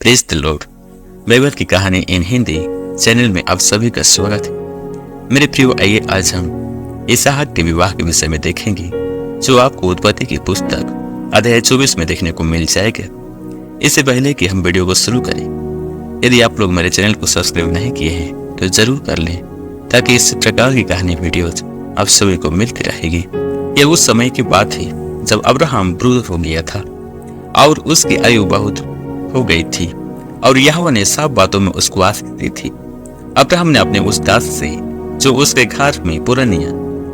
Praise the Lord. Bible की कहानी इन Hindi channel में आप सभी का स्वागत है। मेरे प्रियो, आइए आज हम इसहाक के विवाह के विषय में देखेंगे, जो आपको उत्पत्ति की पुस्तक अध्याय 24 में देखने को मिल जाएगा। इससे पहले कि हम वीडियो को शुरू करें, यदि आप लोग मेरे चैनल को सब्सक्राइब नहीं किए हैं तो जरूर कर लें, ताकि इस प्रकार की कहानी वीडियोज आप सभी को मिलती रहेगी। यह उस समय की बात है जब अब्राहम वृद्ध हो गया था और उसकी आयु बहुत हो गई थी, और यहोवा ने सब बातों में उसको आशीष दी थी। अब्राहम ने अपने उस दास से, जो उसके घर में पुरनिया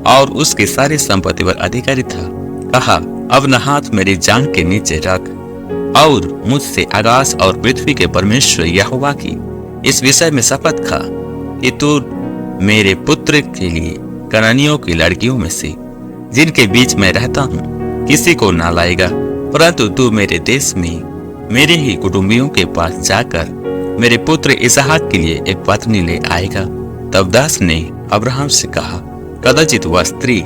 और उसके सारी संपत्ति पर अधिकारी था, कहा, अपना हाथ मेरी जांघ के नीचे रख और मुझसे आकाश और पृथ्वी के परमेश्वर यहोवा की इस विषय में शपथ खा कि तू मेरे पुत्र के लिए कनानियों की लड़कियों में से, जिनके बीच में रहता हूँ, किसी को ना लाएगा, परंतु तू मेरे देश में मेरे ही कुटुंबियों के पास जाकर मेरे पुत्र इसहाक के लिए एक पत्नी ले आएगा। तब दास ने अब्राहम से कहा, कदाचित वह स्त्री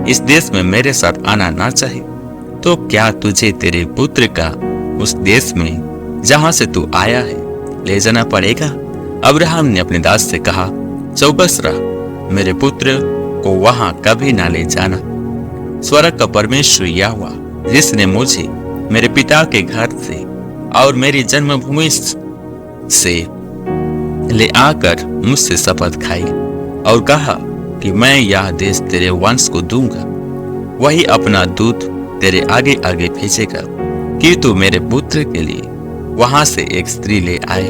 इस देश में मेरे साथ आना ना चाहे, तो क्या तुझे तेरे पुत्र का उस देश में जहां से तू आया है ले जाना पड़ेगा? अब्राहम ने अपने दास से कहा, चौकस रह, मेरे पुत्र को वहां कभी ना ले जाना। स्वर्ग का परमेश्वर यहोवा, जिसने मुझे मेरे पिता के घर से और मेरी जन्मभूमि से ले आकर मुझसे शपथ खाई और कहा कि मैं यह देश तेरे वंश को दूंगा, वही अपना दूत तेरे आगे आगे भेजेगा कि तू मेरे पुत्र के लिए वहां से एक स्त्री ले आए।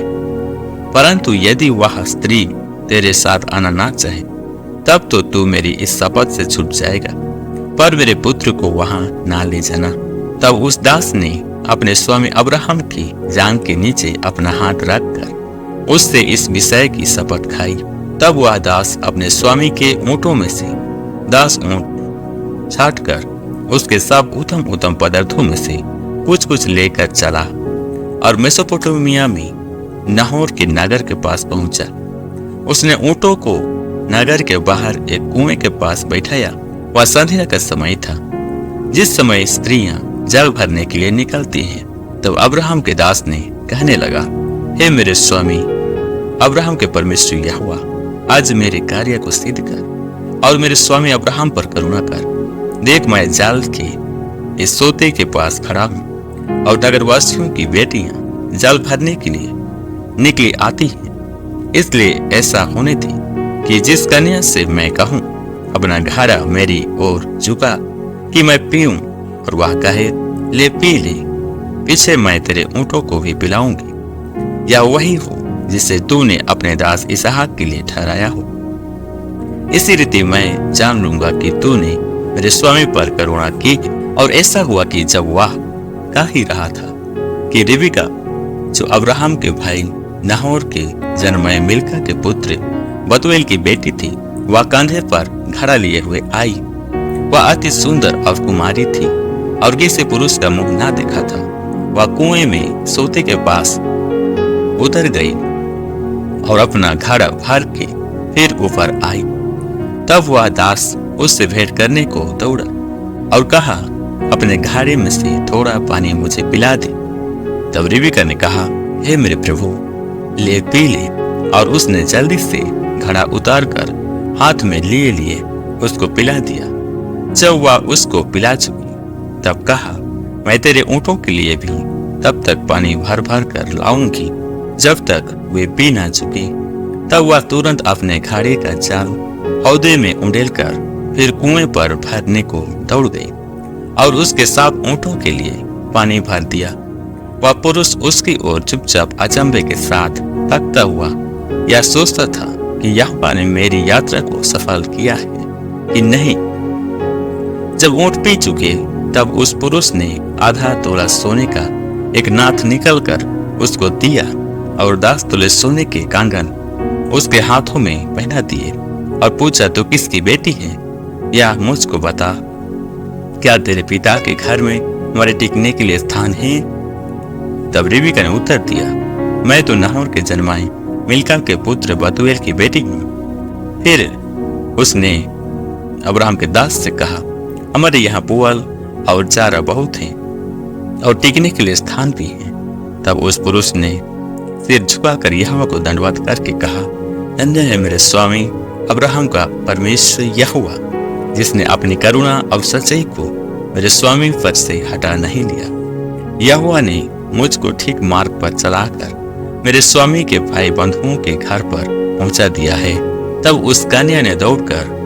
परंतु यदि वह स्त्री तेरे साथ आना ना चाहे, तब तो तू मेरी इस शपथ से छूट जाएगा, पर मेरे पुत्र को वहां ना ले जाना। तब उस दास ने अपने स्वामी अब्राहम की जांघ के नीचे अपना हाथ रखकर उससे इस विषय की शपथ खाई। तब वह दास अपने स्वामी के ऊँटों में से 10 ऊँट छांटकर उसके सब उत्तम उत्तम पदार्थों में से कुछ कुछ लेकर चला और मेसोपोटामिया में नाहोर के नगर के पास पहुंचा। उसने ऊँटों को नगर के बाहर एक कुएं के पास बैठाया। वह संध्या का समय था, जिस समय स्त्रियां जल भरने के लिए निकलती हैं। तब अब्राहम के दास ने कहने लगा, हे मेरे स्वामी अब्राहम के परमेश्वर यहोवा, आज मेरे कार्य को सिद्ध कर और मेरे स्वामी अब्राहम पर करुणा कर। देख, मैं जाल के इस सोते के पास खड़ा हूँ और नगरवासियों की बेटियां जल भरने के लिए निकली आती हैं। इसलिए ऐसा होने थी कि जिस कन्या से मैं कहूँ, अपना घड़ा मेरी ओर झुका कि मैं पीऊं, और वह कहे, ले पी ले, पीछे मैं तेरे ऊँटों को भी पिलाऊंगी, या वही हो जिसे तूने अपने दास इसहाक के लिए ठहराया हो। इसी रीति मैं जान लूंगा कि तूने मेरे स्वामी पर करुणा की। और ऐसा हुआ कि जब वह कह ही रहा था कि रिबका, जो अब्राहम के भाई नाहोर के जन्मे मिल्का के पुत्र बतूएल की बेटी थी, वह कंधे पर घड़ा लिए हुए आई। वह अति सुंदर और कुमारी थी और किसी पुरुष का मुंह ना देखा था। वह कुएं में सोते के पास उतर गई और अपना घड़ा भर के फिर ऊपर आई। तब वह दास उससे भेंट करने को दौड़ा और कहा, अपने घड़े में से थोड़ा पानी मुझे पिला दे। तब रिबका ने कहा, हे मेरे प्रभु, ले पी ले। और उसने जल्दी से घड़ा उतार कर हाथ में लिए लिए उसको पिला दिया। जब वह उसको पिला चुकी, तब कहा, मैं तेरे ऊँटों के लिए भी तब तक पानी भर भर कर लाऊंगी जब तक वे पी ना चुके। तब वह तुरंत अपने घड़े का जाल हौदे में उंडेल कर फिर कुएं पर भरने को दौड़ गई और उसके सब ऊँटों के लिए पानी भर दिया। वह पुरुष उसकी ओर चुपचाप अचंभे के साथ तकता हुआ यह सोचता था कि यहोवा ने मेरी यात्रा को सफल किया है कि नहीं। जब ऊँट पी चुके, तब उस पुरुष ने आधा तोला सोने का एक नाथ निकलकर उसको दिया और 10 तोले सोने के कंगन उसके हाथों में पहना दिए और पूछा, तो किसकी बेटी है? या मुझको बता, क्या तेरे पिता के घर में हमारे टिकने के लिए स्थान है? तब रिबका ने उत्तर दिया, मैं तो नाहोर के जन्माए मिल्का के पुत्र बतूएल की बेटी हूँ। फिर उसने अब्राहम के दास से कहा, हमारे यहाँ पुआल और चारा बहुत है और टिकने के लिए स्थान भी है। तब उस पुरुष ने सिर झुकाकर यहोवा को दंडवत करके कहा, धन्य है मेरे स्वामी अब्राहम का परमेश्वर यहोवा, जिसने अपनी करुणा और सच्चाई को मेरे स्वामी पर से हटा नहीं लिया। यहोवा ने मुझको ठीक मार्ग पर चलाकर मेरे स्वामी के भाई बंधुओं के घर पर पहुंचा दिया है। तब उस कन्या ने दौड़कर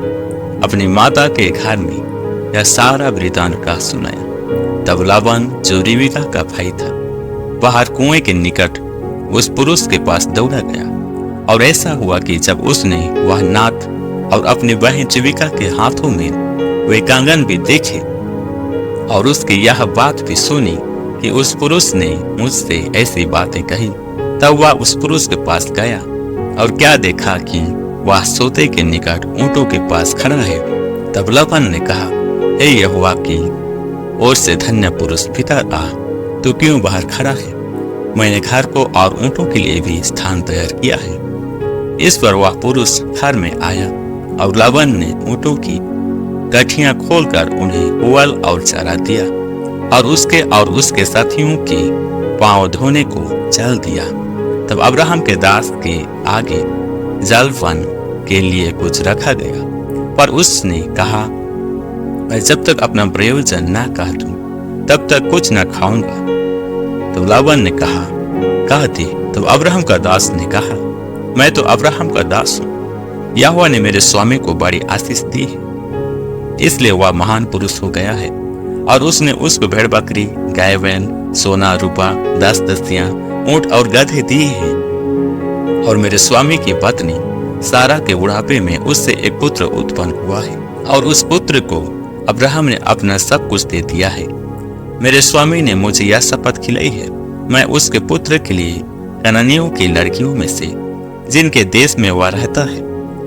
अपनी माता के घर में यह सारा वृतांत का सुनाया। तब लाबान, जो रिबका का भाई था, बाहर कुएं के निकट उस पुरुष के पास दौड़ा गया। और ऐसा हुआ कि जब उसने वह नाथ और अपनी बहन रिबका के हाथों में वे कंगन भी देखे और उसकी यह बात भी सुनी कि उस पुरुष ने मुझसे ऐसी बातें कही, तब वह उस पुरुष के पास गया और क्या देखा कि वह सोते के निकट ऊंटों के पास खड़ा है। तब लाबान ने कहा, हे यहोवा की ओर से धन्य पुरुष पिता आ, तू क्यों बाहर खड़ा है? मैंने घर को और ऊंटों के लिए भी स्थान तैयार किया है। इस पर वह पुरुष घर में आया और लाबान ने ऊंटों की गठियां खोलकर उन्हें पुआल और चारा दिया और उसके साथियों के पांव धोने को चल दिया। तब अब्राहम के दास के आगे जलपान के लिए कुछ रखा गया, पर उसने कहा, मैं जब तक अपना प्रयोजन न कह दूं तब तक कुछ न खाऊंगा। तो लाबान ने कहा, कह दे। तब अब्राहम का दास ने कहा, मैं तो अब्राहम का दास हूं। यहोवा ने मेरे स्वामी को बड़ी आशीष दी है, इसलिए वह महान पुरुष हो गया है। और उसने उसको भेड़ बकरी, गाय बैल, सोना रूपा, दस दस्तियां, ऊंट और गधे दिए हैं। और मेरे स्वामी की पत्नी सारा के बुढ़ापे में उससे एक पुत्र उत्पन्न हुआ है, और उस पुत्र को अब्राहम ने अपना सब कुछ दे दिया है। मेरे स्वामी ने मुझे यह शपथ खिलाई है, मैं उसके पुत्र के लिए कनानियों की लड़कियों में से, जिनके देश में वह रहता है,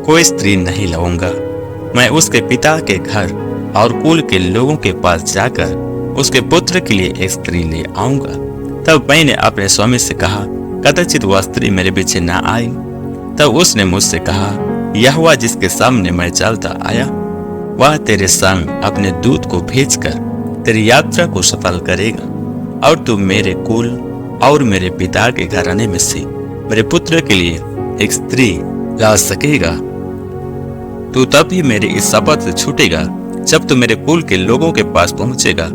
कोई स्त्री नहीं लाऊंगा। मैं उसके पिता के घर और कुल के लोगों के पास जाकर उसके पुत्र के लिए एक स्त्री ले आऊंगा। तब मैंने अपने स्वामी से कहा, कदाचित वह स्त्री मेरे पीछे न आई। तब उसने मुझसे कहा, यहोवा जिसके सामने मैं चलता आया, वह तेरे संग अपने दूत को भेजकर तेरी यात्रा को सफल करेगा, और तू मेरे कुल और मेरे पिता के घराने में से मेरे पुत्र के लिए एक स्त्री ला सकेगा। तू तब ही मेरी इस शपथ से छूटेगा जब तू मेरे कुल के लोगों के पास पहुंचेगा,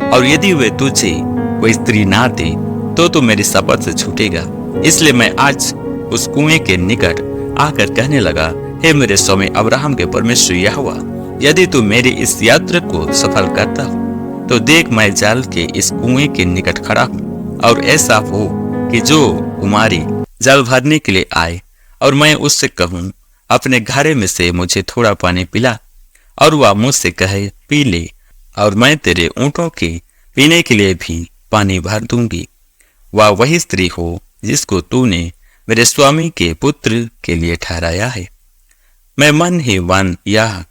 और यदि वे तुझे कोई स्त्री ना दे तो तू मेरी शपथ से छूटेगा। इसलिए मैं आज उस कुएं के निकट आकर कहने लगा, हे मेरे स्वामी अब्राहम के परमेश्वर यहोवा, यदि तू मेरी इस यात्रा को सफल करता हो तो देख, मैं जल के इस कुएं के निकट खड़ा हूँ, और ऐसा हो कि जो कुमारी जल भरने के लिए आए और मैं उससे कहूँ, अपने घड़े में से मुझे थोड़ा पानी पिला, और वह मुझसे कहे, पी ले, और मैं तेरे ऊंटों के पीने के लिए भी पानी भर दूंगी। वह वही स्त्री हो जिसको तूने मेरे स्वामी के पुत्र के लिए ठहराया है। मैं मन ही मन यह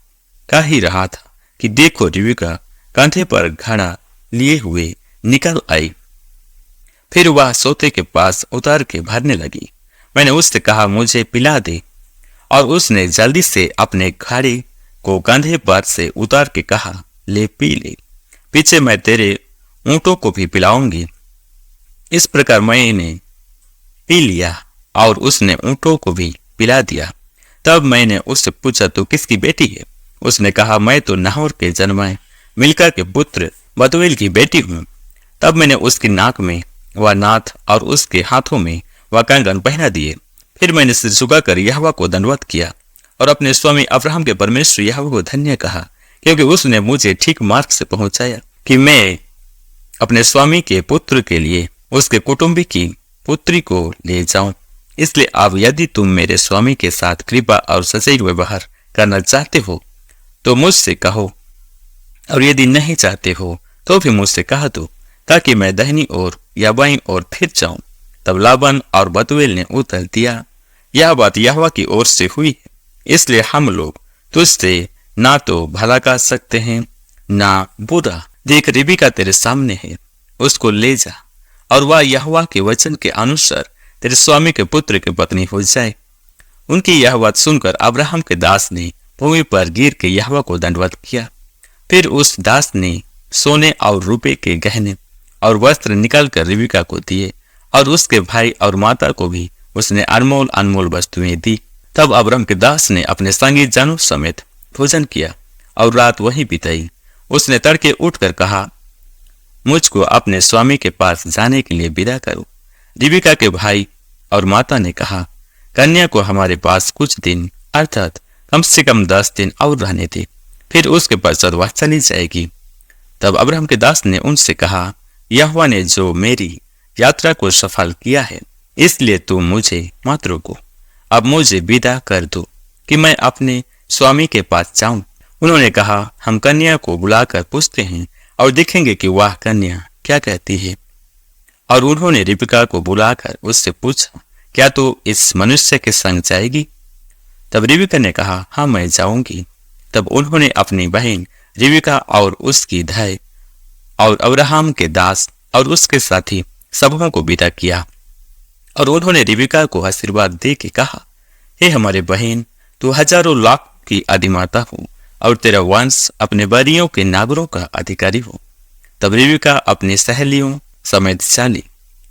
कह ही रहा था कि देखो, रिबका कंधे पर घड़ा लिए हुए निकल आई। फिर वह सोते के पास उतर के भरने लगी। मैंने उससे कहा, मुझे पिला दे, और उसने जल्दी से अपने घड़े को कंधे पर से उतार के कहा, ले पी ले, पीछे मैं तेरे ऊंटों को भी पिलाऊंगी। इस प्रकार मैंने पी लिया और उसने ऊंटों को भी पिला दिया। तब मैंने उससे पूछा, तू किसकी बेटी है? उसने कहा, मैं तो नाहोर के जन्माए मिल्का के पुत्र बतूएल की बेटी हूँ। तब मैंने उसकी नाक में वह नाथ और उसके हाथों में वह कंगन पहना दिए। फिर मैंने सिर झुकाकर यहोवा को दंडवत किया और अपने स्वामी अब्राहम के परमेश्वर यहोवा को धन्य कहा, क्योंकि उसने मुझे ठीक मार्ग से पहुंचाया कि मैं अपने स्वामी के पुत्र के लिए उसके कुटुंबी की पुत्री को ले जाऊं। इसलिए अब यदि तुम मेरे स्वामी के साथ कृपा और सच्चाई व्यवहार करना चाहते हो तो मुझसे कहो, और यदि नहीं चाहते हो तो भी मुझसे कह दो, ताकि मैं दाहिनी ओर या बाईं ओर फिर जाऊं। तब लाबान और बतूएल ने उत्तर दिया, यह बात यहोवा की ओर से हुई है, इसलिए हम लोग तुझसे ना तो भला कह सकते हैं ना बुरा। देख, रिबका तेरे सामने है, उसको ले जा, और वह यहोवा के वचन के अनुसार तेरे स्वामी के पुत्र की पत्नी हो जाए। उनकी यह बात सुनकर अब्राहम के दास ने भूमि पर गिर के यहोवा को दंडवत किया। फिर उस दास ने सोने और रुपए के गहने और वस्त्र निकालकर रिबका को दिए, और उसके भाई और माता को भी उसने अनमोल अनमोल वस्तुएं दी। तब अब्राहम के दास ने अपने संगी जनों समेत भोजन किया और रात वहीं बिताई। उसने तड़के उठकर कहा, मुझको अपने स्वामी के पास जाने के लिए विदा करो। रिबका के भाई और माता ने कहा, कन्या को हमारे पास कुछ दिन अर्थात कम से कम 10 दिन और रहने दे, फिर उसके पश्चात वह चली जाएगी। तब अब्राहम के दास ने उनसे कहा, यहोवा ने जो मेरी यात्रा को सफल किया है, इसलिए तुम मुझे मत रोको। अब मुझे विदा कर दो कि मैं अपने स्वामी के पास जाऊं। उन्होंने कहा, हम कन्या को बुलाकर पूछते हैं और देखेंगे कि वह कन्या क्या कहती है। और उन्होंने रिबका को बुलाकर उससे पूछा, क्या तू इस मनुष्य के संग जाएगी? तब रिबका ने कहा, हाँ मैं जाऊंगी। तब उन्होंने अपनी बहन रिबका और उसकी धाय और अब्राहम के दास और उसके साथी सबों को विदा किया। और उन्होंने रिबका को आशीर्वाद दे के कहा, हे हमारे बहन, तू हजारों लाख की अधिमाता हो और तेरा वंश अपने बरियों के नागरों का अधिकारी हो। तब रिबका अपनी सहेलियों समेत चाली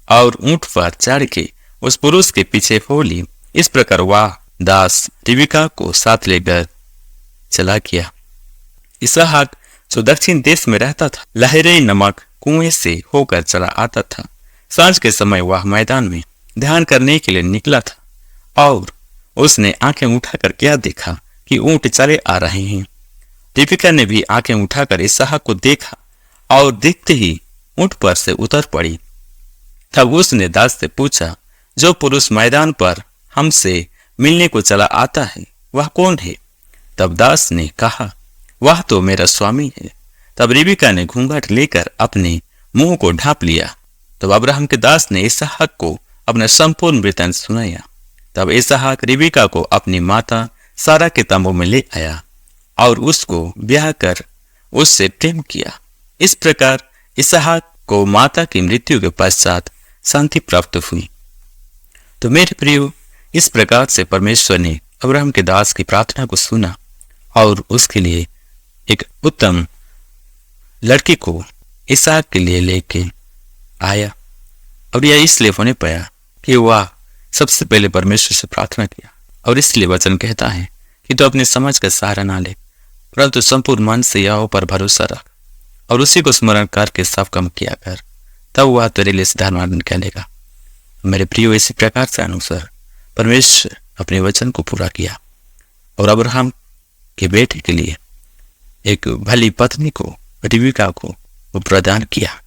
और ऊंट पर चढ़ के उस पुरुष के पीछे हो ली। इस प्रकार वह दास रिबका को साथ लेकर चला गया। इसहाक जो दक्षिण देश में रहता था, लहरे नमक कुएं से होकर चला आता था। सांझ के समय वह मैदान में ध्यान करने के लिए निकला था और उसने आंखें उठाकर क्या देखा कि ऊंट चले आ रहे हैं। रिबका ने भी आंखें उठाकर इसहाक को देखा और देखते ही ऊंट पर से उतर पड़ी। तब उसने दास से पूछा, जो पुरुष मैदान पर हमसे मिलने को चला आता है वह कौन है? तब दास ने कहा, वह तो मेरा स्वामी है। तब रिबका ने घूंघट लेकर अपने मुंह को ढांप लिया। तब अब्राहम के दास ने इसहाक को अपना संपूर्ण वृत्तांत सुनाया। तब इसहाक रिबका को अपनी माता सारा के तंबू में ले आया और उसको ब्याह कर उससे प्रेम किया। इस प्रकार इसहाक को माता की मृत्यु के पश्चात शांति प्राप्त हुई। तो मेरे प्रियो, इस प्रकार से परमेश्वर ने अब्राहम के दास की प्रार्थना को सुना और उसके लिए एक उत्तम लड़की को इसहाक के लिए लेके आया। और यह इसलिए होने पाया कि वह सबसे पहले परमेश्वर से प्रार्थना किया। और इसलिए वचन कहता है कि तू अपने समझ का सहारा ना ले, परंतु संपूर्ण मन से यहोवा पर भरोसा रख और उसी को स्मरण करके सब काम किया कर, तब वह तेरे लिए सिद्धार्थ निकालेगा। मेरे प्रियो, इसी प्रकार से अनुसार परमेश्वर अपने वचन को पूरा किया और अब्राहम के बेटे के लिए एक भली पत्नी को, रिबका को, वो प्रदान किया।